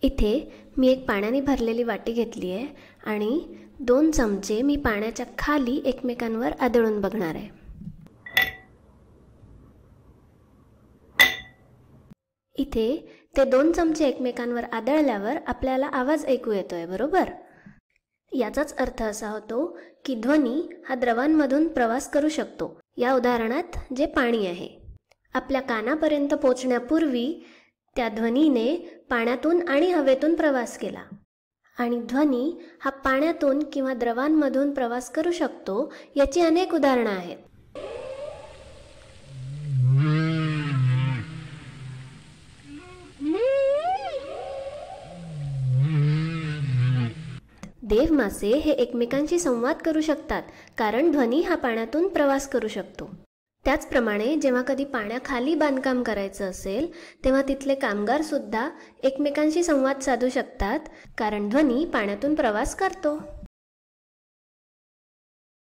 इथे मी एक पाण्याने भरलेली वाटी घेतली आहे आणि 2 चमचे मी पाण्याच्या खाली एकमेकांवर आदळून बघणार आहे। इथे ते 2 चमचे एकमेकांवर आदळल्यावर आपल्याला आवाज ऐकू येतोय, बरोबर? याचाच अर्थ असा होतो की ध्वनी हा द्रवांमधून प्रवास करू शकतो। या उदाहरणात जे पाणी आहे, आपल्या कानापर्यंत पोहोचण्यापूर्वी त्या ध्वनीने पाण्यातून आणि हवेतून प्रवास केला आणि ध्वनी हा पाण्यातून किंवा द्रवांमधून प्रवास करू शकतो याची अनेक उदाहरणे आहेत। देवमासे हे एकमेकांशी संवाद करू शकतात कारण ध्वनी हा पाण्यातून प्रवास करू शकतो। त्याचप्रमाणे जेव्हा कधी पाण्याखाली बांधकाम करायचं असेल तेव्हा तिथले कामगार सुद्धा एकमेकांशी संवाद साधू शकतात कारण ध्वनी पाण्यातून प्रवास करतो।